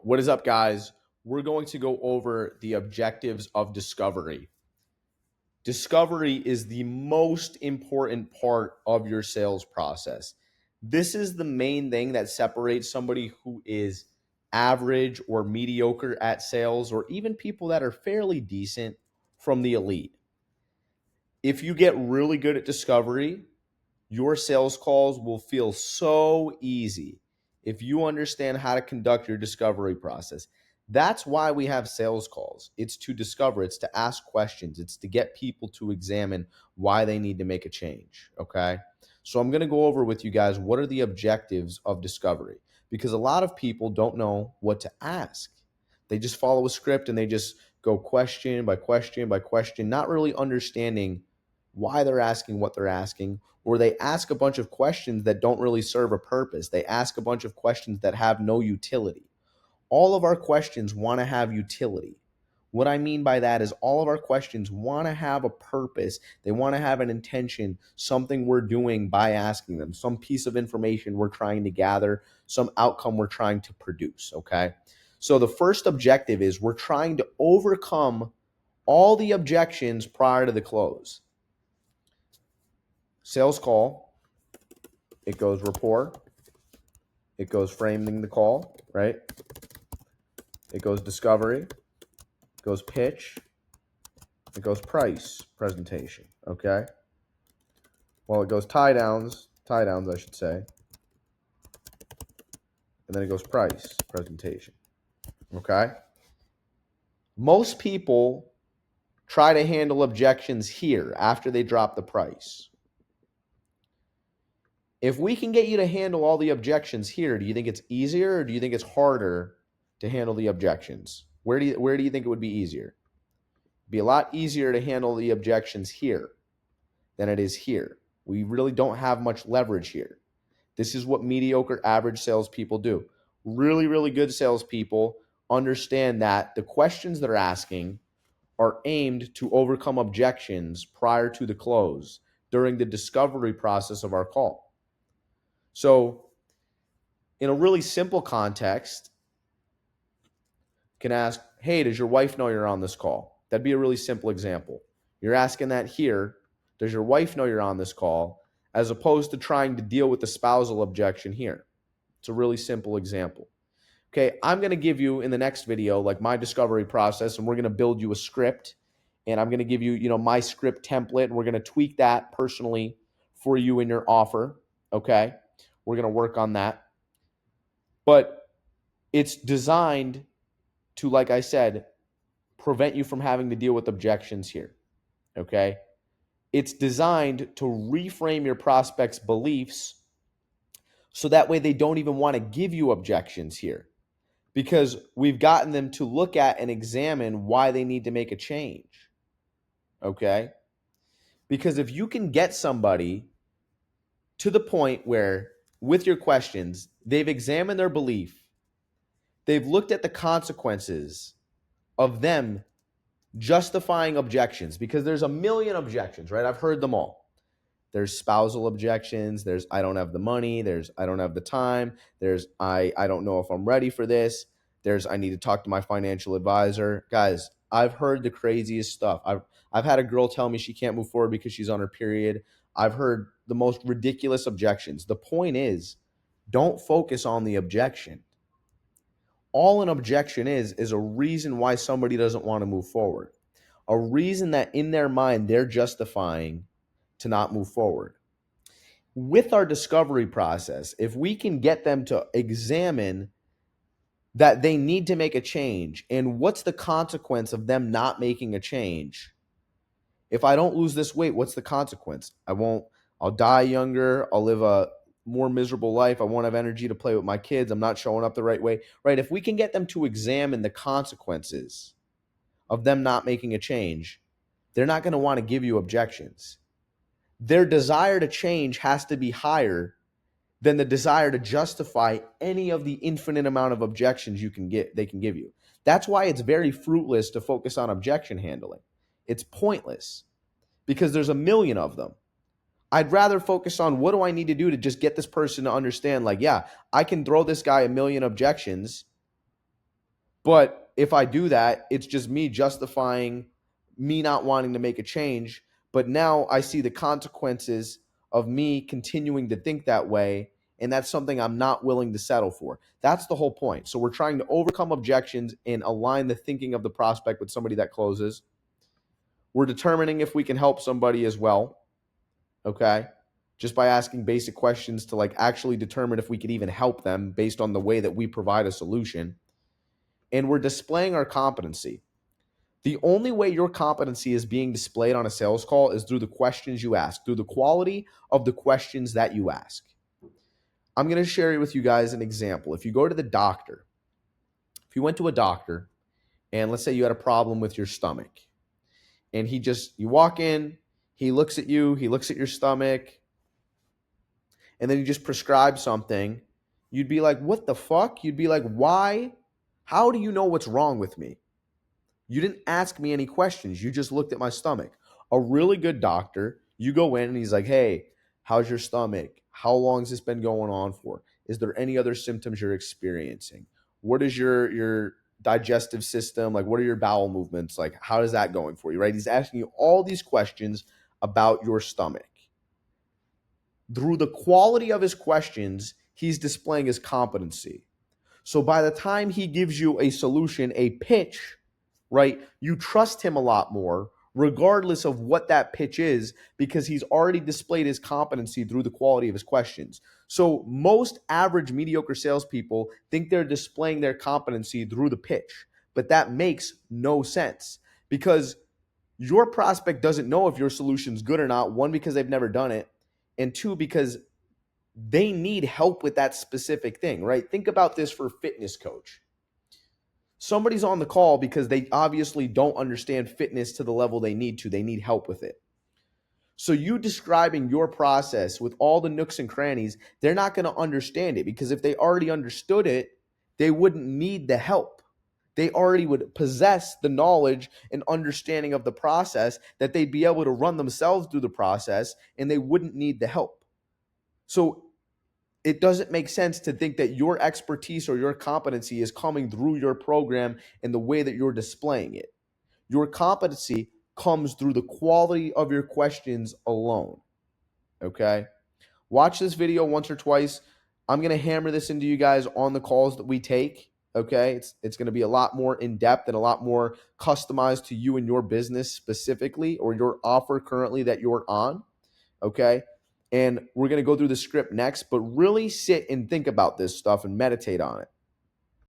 What is up, guys? We're going to go over the objectives of discovery. Discovery is the most important part of your sales process. This is the main thing that separates somebody who is average or mediocre at sales, or even people that are fairly decent, from the elite. If you get really good at discovery, your sales calls will feel so easy if you understand how to conduct your discovery process. That's why we have sales calls. It's to discover, it's to ask questions, it's to get people to examine why they need to make a change. Okay. So I'm going to go over with you guys what are the objectives of discovery, because a lot of people don't know what to ask. They just follow a script and they just go question by question by question, not really understanding why they're asking what they're asking, or they ask a bunch of questions that don't really serve a purpose. They ask a bunch of questions that have no utility. All of our questions want to have utility. What I mean by that is all of our questions want to have a purpose. They want to have an intention, something we're doing by asking them, some piece of information we're trying to gather, some outcome we're trying to produce, okay? So the first objective is we're trying to overcome all the objections prior to the close. Sales call, it goes rapport, it goes framing the call, right? It goes discovery, it goes pitch, it goes price presentation, okay? Well, it goes tie downs, I should say, and then it goes price presentation, okay? Most people try to handle objections here after they drop the price. If we can get you to handle all the objections here, do you think it's easier or do you think it's harder to handle the objections? Where do you think it would be easier? It'd be a lot easier to handle the objections here than it is here. We really don't have much leverage here. This is what mediocre average salespeople do. Really, really good salespeople understand that the questions they're asking are aimed to overcome objections prior to the close during the discovery process of our call. So in a really simple context, you can ask, hey, does your wife know you're on this call? That'd be a really simple example. You're asking that here, does your wife know you're on this call, as opposed to trying to deal with the spousal objection here. It's a really simple example. Okay, I'm going to give you in the next video like my discovery process, and we're going to build you a script, and I'm going to give you, my script template, and we're going to tweak that personally for you in your offer, okay? We're going to work on that. But it's designed to, like I said, prevent you from having to deal with objections here, okay? It's designed to reframe your prospects' beliefs so that way they don't even want to give you objections here, because we've gotten them to look at and examine why they need to make a change, okay? Because if you can get somebody to the point where, with your questions, they've examined their belief, they've looked at the consequences of them justifying objections, because there's a million objections, right? I've heard them all. There's spousal objections. There's I don't have the money. There's I don't have the time. There's I don't know if I'm ready for this. There's I need to talk to my financial advisor. Guys, I've heard the craziest stuff. I've had a girl tell me she can't move forward because she's on her period. I've heard the most ridiculous objections. The point is, don't focus on the objection. All an objection is a reason why somebody doesn't want to move forward. A reason that in their mind they're justifying to not move forward. With our discovery process, if we can get them to examine that they need to make a change and what's the consequence of them not making a change. If I don't lose this weight, what's the consequence? I'll die younger. I'll live a more miserable life. I won't have energy to play with my kids. I'm not showing up the right way, right? If we can get them to examine the consequences of them not making a change, they're not going to want to give you objections. Their desire to change has to be higher than the desire to justify any of the infinite amount of objections they can give you. That's why it's very fruitless to focus on objection handling. It's pointless because there's a million of them. I'd rather focus on what do I need to do to just get this person to understand, like, yeah, I can throw this guy a million objections But if I do that, it's just me justifying me not wanting to make a change. But now I see the consequences of me continuing to think that way. And that's something I'm not willing to settle for. That's the whole point. So we're trying to overcome objections and align the thinking of the prospect with somebody that closes. We're determining if we can help somebody as well. Okay. Just by asking basic questions to like actually determine if we could even help them based on the way that we provide a solution. And we're displaying our competency. The only way your competency is being displayed on a sales call is through the questions you ask, through the quality of the questions that you ask. I'm going to share with you guys an example. If you go to the doctor, if you went to a doctor and let's say you had a problem with your stomach and you walk in, he looks at you, he looks at your stomach, and then he just prescribes something, you'd be like, what the fuck? You'd be like, why? How do you know what's wrong with me? You didn't ask me any questions. You just looked at my stomach. A really good doctor, you go in and he's like, hey, how's your stomach? How long has this been going on for? Is there any other symptoms you're experiencing? What is your digestive system? Like, what are your bowel movements? Like, how is that going for you, right? He's asking you all these questions about your stomach. Through the quality of his questions, he's displaying his competency. So by the time he gives you a solution, a pitch, right, you trust him a lot more, regardless of what that pitch is, because he's already displayed his competency through the quality of his questions. So most average mediocre salespeople think they're displaying their competency through the pitch, but that makes no sense because your prospect doesn't know if your solution's good or not. One, because they've never done it, and two, because they need help with that specific thing, right? Think about this for a fitness coach. Somebody's on the call because they obviously don't understand fitness to the level they need to. They need help with it. So you describing your process with all the nooks and crannies, they're not going to understand it because if they already understood it, they wouldn't need the help. They already would possess the knowledge and understanding of the process that they'd be able to run themselves through the process and they wouldn't need the help. So it doesn't make sense to think that your expertise or your competency is coming through your program and the way that you're displaying it. Your competency comes through the quality of your questions alone. Okay? Watch this video once or twice. I'm going to hammer this into you guys on the calls that we take. Okay? It's going to be a lot more in-depth and a lot more customized to you and your business specifically or your offer currently that you're on. Okay? And we're going to go through the script next, but really sit and think about this stuff and meditate on it.